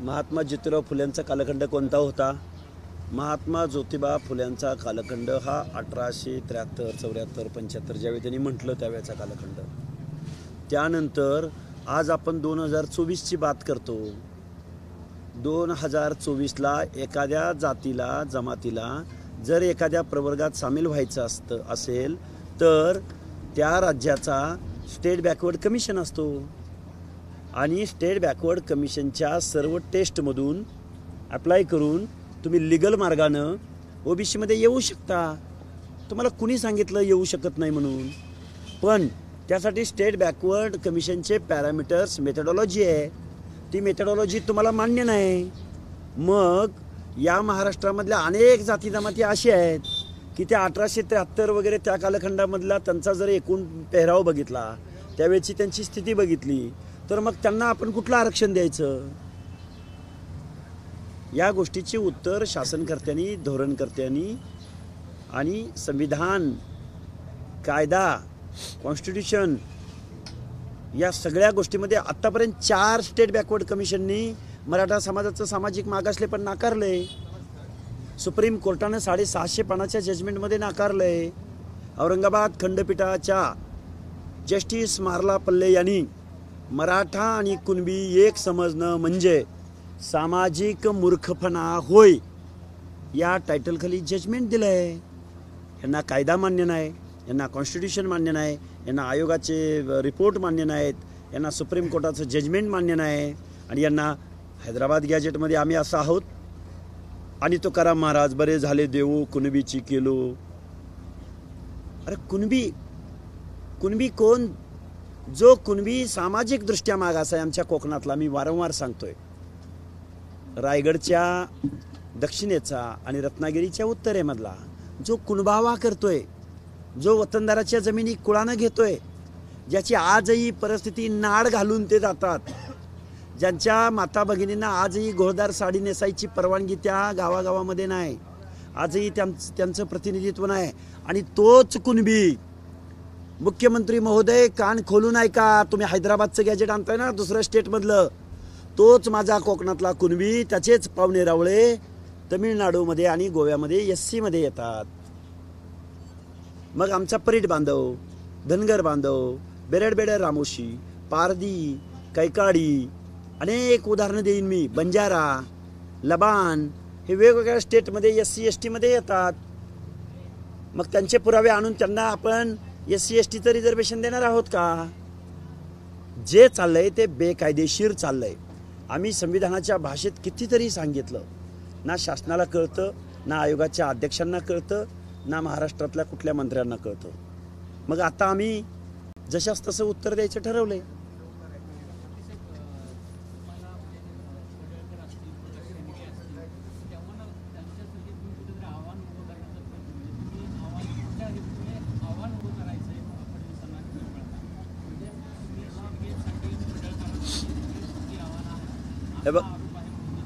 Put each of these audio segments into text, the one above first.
महात्मा ज्योतिराव फुलेंचा कालखंड कोणता होता? महात्मा ज्योतिबा फुलेंचा कालखंड हा 1873, 74, 75 ज्यावेळी त्यांनी म्हटलं त्यावेळेचा कालखंड. त्यानंतर आज आपण 2024ची बात करतो. 2024ला एखाद्या जातीला जमातीला जर एखाद्या प्रवर्गात सामील व्हायचं असेल तर त्या राज्याचा स्टेट बॅकवर्ड कमिशन असतो आणि स्टेट बॅकवर्ड कमिशनच्या सर्व टेस्टमधून अप्लाय करून तुम्ही लिगल मार्गानं ओबीसीमध्ये येऊ शकता. तुम्हाला कुणी सांगितलं येऊ शकत नाही म्हणून? पण त्यासाठी स्टेट बॅकवर्ड कमिशनचे पॅरामीटर्स मेथडॉलॉजी आहे. ती मेथडॉलॉजी तुम्हाला मान्य नाही. मग या महाराष्ट्रामधल्या अनेक जाती जमाती अशी आहेत की त्या 1873 वगैरे त्या कालखंडामधला त्यांचा जर एकूण पेहराव बघितला, त्यावेळची त्यांची स्थिती बघितली, तर मग त्यांना आपण कुठलं आरक्षण द्यायचं? या गोष्टीची उत्तर शासनकर्त्यांनी, धोरणकर्त्यांनी आणि संविधान, कायदा, कॉन्स्टिट्यूशन या सगळ्या गोष्टीमध्ये आत्तापर्यंत 4 स्टेट बॅकवर्ड कमिशननी मराठा समाजाचं सामाजिक मागासलेपण नाकारलंय. सुप्रीम कोर्टानं 650 पानाच्या जजमेंटमध्ये नाकारलंय. औरंगाबाद खंडपीठाच्या जस्टिस मार्ला पल्ले यांनी मराठा आणि कुणबी एक समजणं म्हणजे सामाजिक मूर्खपणा होय या टायटलखाली जजमेंट दिलंय. यांना कायदा मान्य नाही, यांना कॉन्स्टिट्यूशन मान्य नाही, यांना आयोगाचे रिपोर्ट मान्य नाहीत, यांना सुप्रीम कोर्टाचं जजमेंट मान्य नाही आणि यांना हैदराबाद गॅजेटमध्ये आम्ही असं आहोत आणि तुकाराम महाराज बरे झाले देऊ कुणबीची केलो. अरे कुणबी कोण? जो कुणबी सामाजिक दृष्ट्या मागास आहे आमच्या कोकणातला, मी वारंवार सांगतोय, रायगडच्या दक्षिणेचा आणि रत्नागिरीच्या उत्तरेमधला जो कुणबावा करतोय, जो वतनदाराच्या जमिनी कुळानं घेतोय, ज्याची आजही परिस्थिती नाड घालून ते जातात, ज्यांच्या माता भगिनींना आजही घोळदार साडी नेसायची परवानगी त्या गावागावामध्ये नाही, आजही त्यांचं प्रतिनिधित्व नाही, आणि तोच कुणबी मुख्यमंत्री महोदय कान खोलून ऐका, तुम्ही हैदराबादचं गॅजेट आणताय ना दुसऱ्या स्टेटमधलं, तोच माझा कोकणातला कुणबी, त्याचेच पाहुणे रावळे तमिळनाडूमध्ये आणि गोव्यामध्ये SC मध्ये येतात. मग आमचा परीट बांधव, धनगर बांधव, बेरडबेडर रामोशी, पारधी, कैकाडी, अनेक उदाहरणं देईन मी, बंजारा, लबान, हे वेगवेगळ्या स्टेटमध्ये SC ST मध्ये येतात. मग त्यांचे पुरावे आणून त्यांना आपण SC STचं रिझर्वेशन देणार आहोत का? जे चाललंय ते बेकायदेशीर चाललंय. आम्ही संविधानाच्या भाषेत कितीतरी सांगितलं, ना शासनाला कळतं, ना आयोगाच्या अध्यक्षांना कळतं, ना महाराष्ट्रातल्या कुठल्या मंत्र्यांना कळतं. मग आता आम्ही जशास तसं उत्तर द्यायचं ठरवलंय.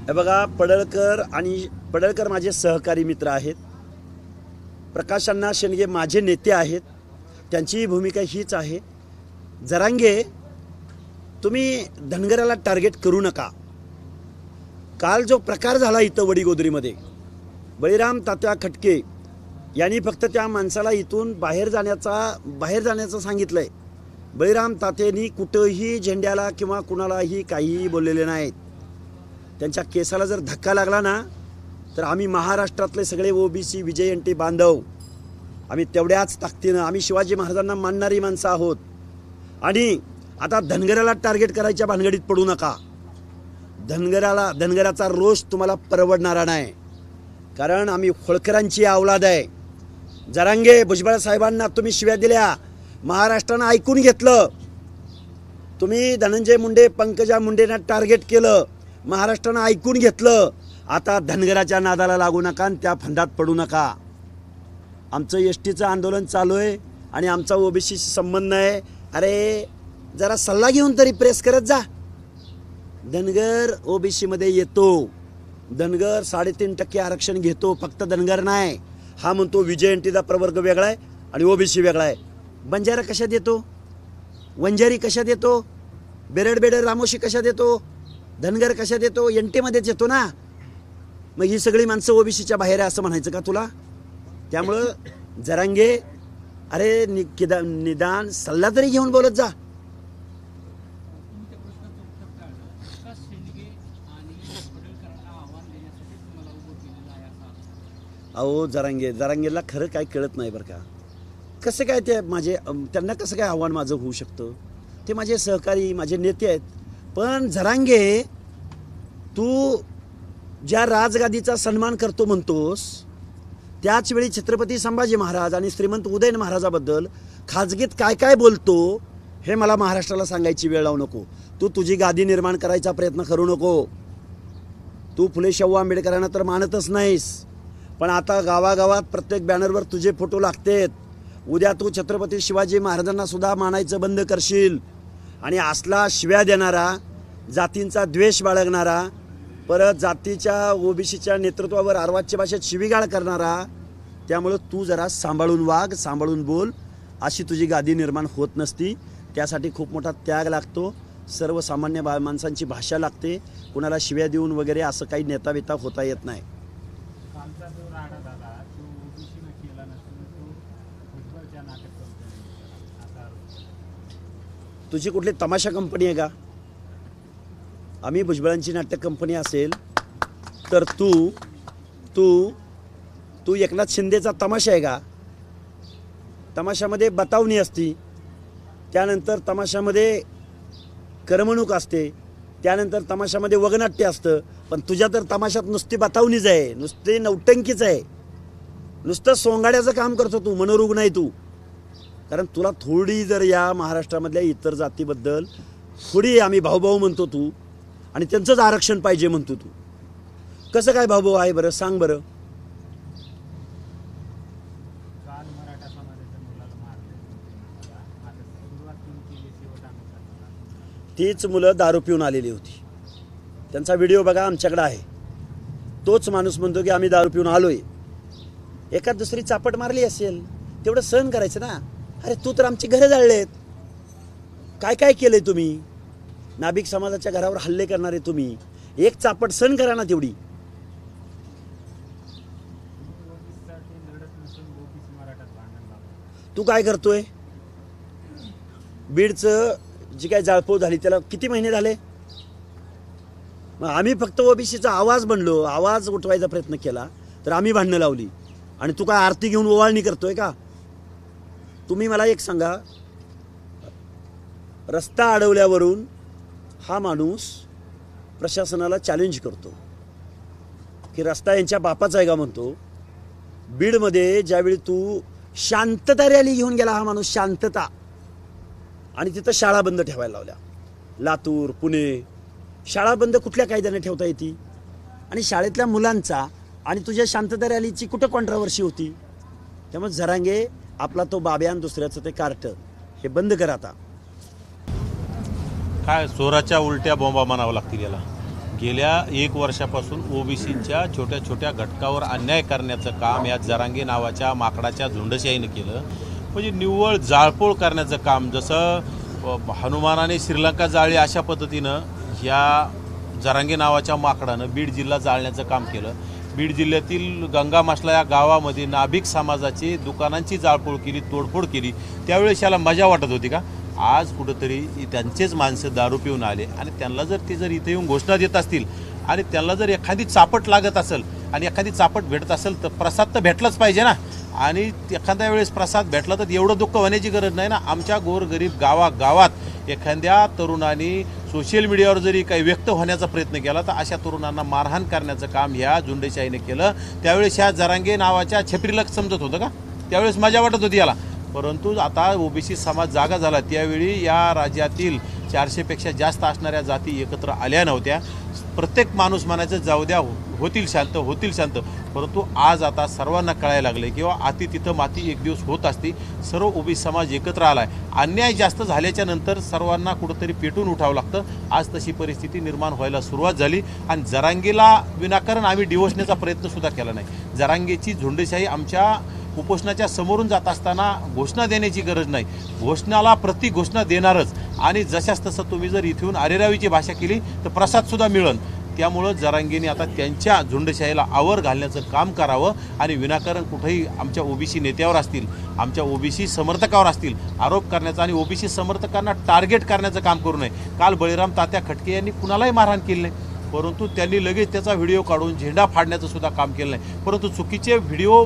हे बघा, पडळकर माझे सहकारी मित्र आहेत, प्रकाश अण्णा शेंडगे माझे नेते आहेत, त्यांची भूमिका हीच आहे. जरांगे, तुम्ही धनगराला टार्गेट करू नका. काल जो प्रकार झाला इथं वडीगोद्रीमध्ये, बळीराम तात्या खटके यांनी फक्त त्या माणसाला इथून बाहेर जाण्याचं सांगितलंय. बळीराम तात्यांनी कुठंही झेंड्याला किंवा कुणालाही काहीही बोललेले नाहीत. त्यांच्या केसाला जर धक्का लागला ना तर आम्ही महाराष्ट्रातले सगळे OBC विजयंती बांधव, आम्ही तेवढ्याच ताकदीनं, आम्ही शिवाजी महाराजांना मानणारी माणसं आहोत. आणि आता धनगराला टार्गेट करायच्या भानगडीत पडू नका. धनगराचा रोष तुम्हाला परवडणारा नाही, कारण आम्ही होळकरांची अवलाद आहे. जरांगे, भुजबळ साहेबांना तुम्ही शिव्या दिल्या, महाराष्ट्रानं ऐकून घेतलं. तुम्ही धनंजय मुंडे, पंकजा मुंडेंना टार्गेट केलं, महाराष्ट्रानं ऐकून घेतलं. आता धनगराच्या नादाला लागू नका आणि त्या फंदात पडू नका. आमचं STचं आंदोलन चालू आहे आणि आमचा OBCशी संबंध आहे. अरे जरा सल्ला घेऊन तरी प्रेस करत जा. धनगर OBC मध्ये येतो, धनगर 3.5% आरक्षण घेतो. फक्त धनगर नाही, हा म्हणतो विजयंतीचा प्रवर्ग वेगळा आहे आणि OBC वेगळा आहे. बंजारा कशात येतो? वंजारी कशात येतो? बेरडबेडर रामोशी कशात येतो? धनगर कशात येतो? एनटीमध्येच येतो ना. मग ही सगळी माणसं ओबीसीच्या बाहेर आहे असं म्हणायचं का तुला? त्यामुळं जरांगे, अरे निदान सल्ला तरी घेऊन बोलत जा. अहो जरांगेला खरं काय कळत नाही बरं का. कसं काय ते त्यांना कसं काय आव्हान माझं होऊ शकतं? ते माझे सहकारी, माझे नेते आहेत. पण जरांगे, तू ज्या राजगादीचा सन्मान करतो म्हणतोस, त्याच वेळी छत्रपती संभाजी महाराज आणि श्रीमंत उदयन महाराजाबद्दल खाजगीत काय काय बोलतो हे मला महाराष्ट्राला सांगायची वेळ लावू नको. तू तुझी गादी निर्माण करायचा प्रयत्न करू नको. तू फुले शाहू आंबेडकरांना तर मानतच नाहीस, पण आता गावागावात प्रत्येक बॅनरवर तुझे फोटो लागतेत. उद्या तू छत्रपती शिवाजी महाराजांना सुद्धा मानायचं बंद करशील. आणि असला शिव्या देणारा, जातींचा द्वेष बाळगणारा, परत जातीच्या ओबीसीच्या नेतृत्वावर अर्वाच्य भाषेत शिवीगाळ करणारा, त्यामुळं तू जरा सांभाळून वाग, सांभाळून बोल. अशी तुझी गादी निर्माण होत नसती. त्यासाठी खूप मोठा त्याग लागतो. सर्वसामान्य माणसांची भाषा लागते. कुणाला शिव्या देऊन वगैरे असं काही नेता बिता होता येत नाही. तुझी कुठली तमाशा कंपनी आहे का? आम्ही भुजबळांची नाट्य कंपनी असेल तर तू तू तू एकनाथ शिंदेचा तमाशा आहे का? तमाशामध्ये बतावणी असती, त्यानंतर तमाशामध्ये करमणूक असते, त्यानंतर तमाशामध्ये वगनाट्य असतं. पण तुझ्या तर तमाशात नुसती बतावणीच आहे, नुसती नौटंकीच आहे, नुसतं सोंगाड्याचं काम करतो तू. मनोरुग्ण आहे तू. कारण तुला थोडी जर या महाराष्ट्रामधल्या इतर जातीबद्दल थोडी आम्ही भाऊभाऊ म्हणतो तू, आणि त्यांचंच आरक्षण पाहिजे म्हणतो तू. कसं काय भाऊभाऊ आहे बरं? सांग बरं. तीच मुलं दारू पिऊन आलेली होती. त्यांचा व्हिडिओ बघा, आमच्याकडे आहे. तोच माणूस म्हणतो की आम्ही दारू पिऊन आलोय. एखाद दुसरी चापट मारली असेल, तेवढं सहन करायचं ना. अरे तू तर आमची घरं जाळलेत. काय काय केलंय तुम्ही? नाभिक समाजाच्या घरावर हल्ले करणारे तुम्ही. एक चापट सहन करा ना तेवढी. तू काय करतोय? बीडचं जी काय जाळपोळ झाली त्याला किती महिने झाले? मग आम्ही फक्त ओबीसीचा आवाज बनलो, आवाज उठवायचा प्रयत्न केला तर आम्ही भांडणं लावली. आणि तू काय आरती घेऊन ओवाळणी करतोय का? तुम्ही मला एक सांगा, रस्ता अडवल्यावरून हा माणूस प्रशासनाला चॅलेंज करतो की रस्ता यांच्या बापाचा आहे का म्हणतो. बीडमध्ये ज्यावेळी तू शांतता रॅली घेऊन गेला हा माणूस, शांतता, आणि तिथं शाळा बंद ठेवायला लावल्या. लातूर, पुणे, शाळा बंद कुठल्या कायद्याने ठेवता येते? आणि शाळेतल्या मुलांचा आणि तुझ्या शांतता रॅलीची कुठं कॉन्ट्रावर्सी होती? त्यामुळे जरांगे, आपला तो बाब्यान दुसऱ्याचं ते कार्ट हे बंद कर आता. काय चोराच्या उलट्या बोंबा म्हणावं लागतील याला. गेल्या 1 वर्षापासून ओबीसीच्या छोट्या छोट्या घटकावर अन्याय करण्याचं काम या जरांगे नावाच्या माकडाच्या झुंडशाहीनं केलं. म्हणजे निव्वळ जाळपोळ करण्याचं काम, जसं हनुमानाने श्रीलंका जाळली अशा पद्धतीनं ह्या जरांगे नावाच्या माकडानं बीड जिल्हा जाळण्याचं काम केलं. बीड जिल्ह्यातील गंगामासला या गावामध्ये नाभिक समाजाची दुकानांची जाळपोळ केली, तोडफोड केली. त्यावेळेस याला मजा वाटत होती का? आज कुठंतरी त्यांचेच माणसं दारू पिऊन आले आणि त्यांना जर ते जर इथे येऊन घोषणा देत असतील आणि त्यांना जर एखादी चापट लागत असेल आणि एखादी चापट भेटत असेल तर प्रसाद तर भेटलाच पाहिजे ना. आणि एखाद्या वेळेस प्रसाद भेटला तर एवढं दुःख होण्याची गरज नाही ना. आमच्या गोरगरीब गावागावात एखाद्या तरुणांनी सोशल मीडियावर जरी काही व्यक्त होण्याचा प्रयत्न केला तर अशा तरुणांना मारहाण करण्याचं काम ह्या झुंडेशाहीने केलं. त्यावेळेस ह्या जरांगे नावाच्या छपरीला समजत होतं का? त्यावेळेस मजा वाटत होती याला. परंतु आता ओबीसी समाज जागा झाला. त्यावेळी या राज्यातील 400पेक्षा जास्त असणाऱ्या जाती एकत्र आल्या नव्हत्या. प्रत्येक माणूस म्हणायचं जाऊ द्या, होतील शांत, होतील शांत. परंतु आज आता सर्वांना कळायला लागले किंवा अति तिथं माती एक दिवस होत असती. सर्व ओबीसी समाज एकत्र आलाय. अन्याय जास्त झाल्याच्या नंतर सर्वांना कुठंतरी पेटून उठावं लागतं. आज तशी परिस्थिती निर्माण व्हायला सुरुवात झाली. आणि जरांगेला विनाकारण आम्ही डिवोशण्याचा प्रयत्न सुद्धा केला नाही. जरांगेची झुंडशाही आमच्या उपोषणाच्या समोरून जात असताना घोषणा देण्याची गरज नाही. घोषणाला प्रति घोषणा देणारच. आणि जशाच तसं तुम्ही जर इथून अरेरावीची भाषा केली तर प्रसादसुद्धा मिळेल. त्यामुळं जरांगेने आता त्यांच्या झुंडशाहीला आवर घालण्याचं काम करावं आणि विनाकारण कुठेही आमच्या ओबीसी नेत्यावर असतील, आमच्या ओबीसी समर्थकावर असतील आरोप करण्याचा आणि ओबीसी समर्थकांना टार्गेट करण्याचं काम करू नये. काल बळीराम तात्या खटके यांनी कुणालाही मारहाण केली नाही, परंतु त्यांनी लगेच त्याचा व्हिडिओ काढून झेंडा फाडण्याचं सुद्धा काम केलं नाही. परंतु चुकीचे व्हिडिओ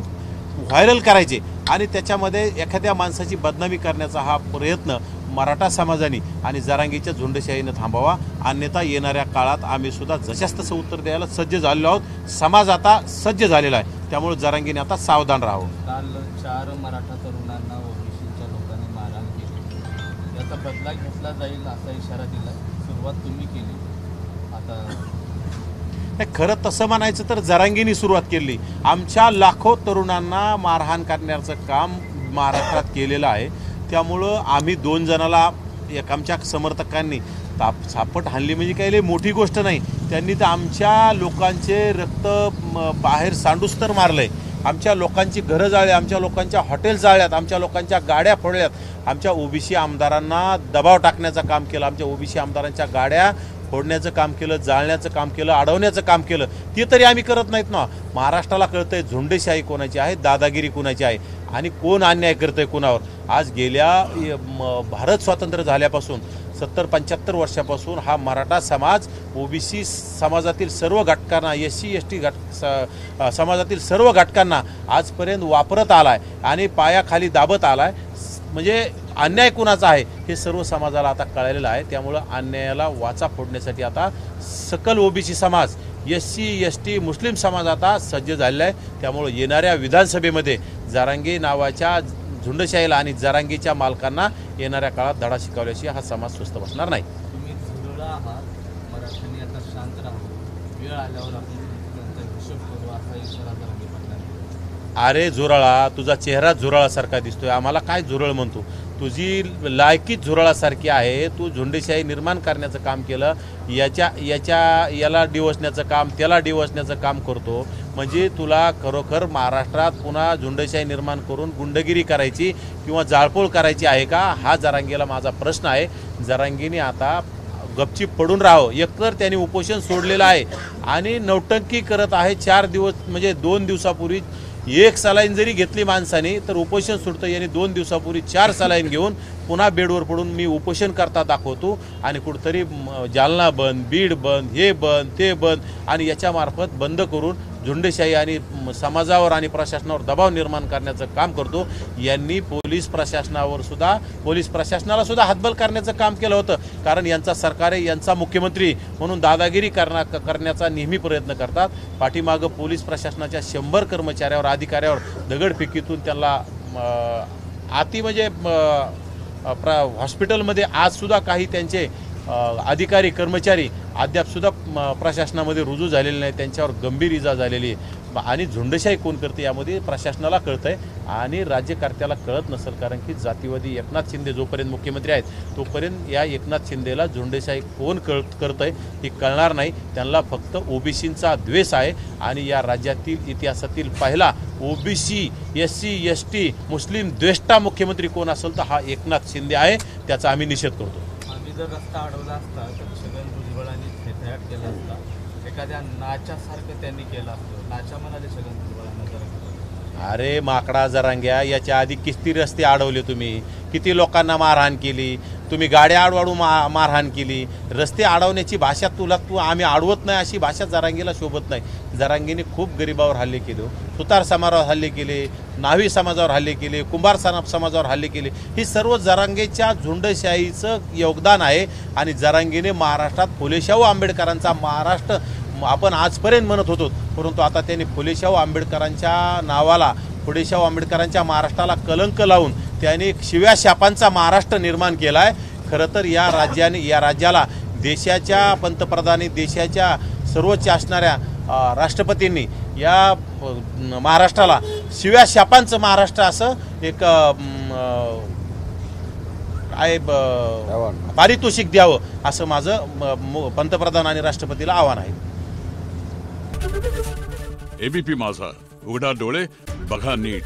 व्हायरल करायचे आणि त्याच्यामध्ये एखाद्या माणसाची बदनामी करण्याचा हा प्रयत्न मराठा समाजाने आणि जरांगीच्या झुंडशाहीनं थांबावा. अन्यथा येणाऱ्या काळात आम्ही सुद्धा जशाच तसं उत्तर द्यायला सज्ज झालेलो आहोत. समाज आता सज्ज झालेला आहे, त्यामुळे जरांगीने आता सावधान राहावं. काल 4 मराठा तरुणांना ओबीसीच्या लोकांनी मारहाण केली, याचा बदला घेतला जाईल असा इशारा दिला. सुरुवात तुम्ही केली, आता खरं तसं म्हणायचं तर जरांगीने सुरुवात केली. आमच्या लाखो तरुणांना मारहाण करण्याचं काम महाराष्ट्रात केलेलं आहे. त्यामुळं आम्ही 2 जणाला एक आमच्या समर्थकांनी सापट हाणली म्हणजे काही लई मोठी गोष्ट नाही. त्यांनी तर आमच्या लोकांचे रक्त बाहेर सांडूस तर मारलंय. आमच्या लोकांची घरं जाळली, आमच्या लोकांच्या हॉटेल जाळल्यात, आमच्या लोकांच्या गाड्या फोडल्यात. आमच्या ओबीसी आमदारांना दबाव टाकण्याचं काम केलं, आमच्या ओबीसी आमदारांच्या गाड्या फोडण्याचं काम केलं, जाळण्याचं काम केलं, अडवण्याचं काम केलं. ते तरी आम्ही करत नाहीत ना. महाराष्ट्राला कळतंय झुंडशाही कोणाची आहे, दादागिरी कोणाची आहे आणि कोण अन्याय करतंय कोणावर. आज गेल्या भारत स्वातंत्र्य झाल्यापासून 70-75 वर्षापासून हा मराठा समाज ओबीसी समाजातील सर्व घटकांना, SC ST समाजातील सर्व घटकांना आजपर्यंत वापरत आलाय आणि पायाखाली दाबत आलाय. म्हणजे अन्याय कुणाचा आहे हे सर्व समाजाला आता कळलेलं आहे. त्यामुळं अन्यायाला वाचा फोडण्यासाठी आता सकल ओबीसी समाज, SC ST मुस्लिम समाज आता सज्ज झालेला आहे. त्यामुळं येणाऱ्या विधानसभेमध्ये जरांगे नावाच्या झुंडशाहीला आणि जरांगीच्या मालकांना येणाऱ्या काळात धडा शिकवल्याशी हा समाज स्वस्थ बसणार नाही. तुम्ही झुरळा आहात, मराठ्यांनी आता शांत राहावं, वेळ आल्यावर आपण त्यांचा हिशोब करू असा इशारा जरांगे पाटलांनी. अरे झुरळा, तुझा चेहरा झुरळासारखा दिसतोय, आम्हाला काय झुरळ म्हणतो? तुझी लायकीच झुरळासारखी आहे. तू झुंडशाही निर्माण करण्याचं काम केलं, याला डिवसण्याचं काम, त्याला डिवसण्याचं काम करतो. म्हणजे तुला खरोखर महाराष्ट्रात पुन्हा झुंडशाही निर्माण करून गुंडगिरी करायची किंवा जाळपोळ करायची आहे का? हा जरांगीला माझा प्रश्न आहे. जरांगीने आता गपचीप पडून राहावं. एकतर त्यांनी उपोषण सोडलेलं आहे आणि नौटंकी करत आहे. 4 दिवस म्हणजे 2 दिवसापूर्वी 1 सलाईन जरी घेतली माणसाने तर उपोषण सुटतं. यांनी 2 दिवसापूर्वी 4 सलाईन घेऊन पुन्हा बेडवर पडून मी उपोषण करता दाखवतो आणि कुठंतरी जालना बंद, बीड बंद, हे बंद, ते बंद आणि याच्यामार्फत बंद करून झुंडशाही आणि समाजावर आणि प्रशासनावर दबाव निर्माण करण्याचं काम करतो. यांनी पोलीस प्रशासनाला सुद्धा हातबल करण्याचं काम केलं होतं. कारण यांचा सरकार आहे, यांचा मुख्यमंत्री म्हणून दादागिरी करण्याचा नेहमी प्रयत्न करतात. पाठीमागं पोलीस प्रशासनाच्या 100 कर्मचाऱ्यावर, अधिकाऱ्यावर दगडफेकीतून त्यांना म्हणजे हॉस्पिटलमध्ये आजसुद्धा काही त्यांचे अधिकारी कर्मचारी अद्यापसुद्धा प्रशासनामध्ये रुजू झालेले नाही. त्यांच्यावर गंभीर इजा झालेली आहे. आणि झुंडशाही कोण करते यामध्ये प्रशासनाला कळतं आहे आणि राज्यकर्त्याला कळत नसेल. कारण की जातीवादी एकनाथ शिंदे जोपर्यंत मुख्यमंत्री आहेत तोपर्यंत या एकनाथ शिंदेला झुंडशाही कोण करतं आहे हे कळणार नाही. त्यांना फक्त ओबीसींचा द्वेष आहे आणि या राज्यातील इतिहासातील पहिला ओबीसी SC ST मुस्लिम द्वेष्टा मुख्यमंत्री कोण असेल तर हा एकनाथ शिंदे आहे. त्याचा आम्ही निषेध करतो. आम्ही जर रस्ता अडवला असता तर छगन भुजबळांनी थेथयाट केला असता, एखाद्या नाच्यासारखं त्यांनी केलं असतं. नाच्या म्हणाले छगन भुजबळांना जरा. अरे माकडा जरांग्या, याच्या आधी किती रस्ते अडवले तुम्ही, किती लोकांना मारहाण केली, तुम्ही गाड्या अडवाडू मारहाण केली. रस्ते अडवण्याची भाषा तू आम्ही अडवत नाही अशी भाषा जरांगीला शोभत नाही. जरांगीने खूप गरिबावर हल्ले केले, सुतार समाजावर हल्ले केले, न्हावी समाजावर हल्ले केले, कुंभार समाजावर हल्ले केले. ही सर्व जरांगेच्या झुंडशाहीचं योगदान आहे. आणि जरांगीने महाराष्ट्रात फुलेशाहू आंबेडकरांचा महाराष्ट्र आपण आजपर्यंत म्हणत होतो, परंतु आता त्यांनी फुलेशाहू आंबेडकरांच्या नावाला, फुलेशाहू आंबेडकरांच्या महाराष्ट्राला कलंक लावून त्यांनी शिव्या शापांचा महाराष्ट्र निर्माण केला आहे. खरं तर या राज्याला देशाच्या पंतप्रधानी, देशाच्या सर्वोच्च असणाऱ्या राष्ट्रपतींनी या महाराष्ट्राला शिव्या शापांचं महाराष्ट्र असं एक पारितोषिक द्यावं असं माझं पंतप्रधान आणि राष्ट्रपतीला आव्हान आहे. ABP माझा, उघडा डोळे बघा नीट.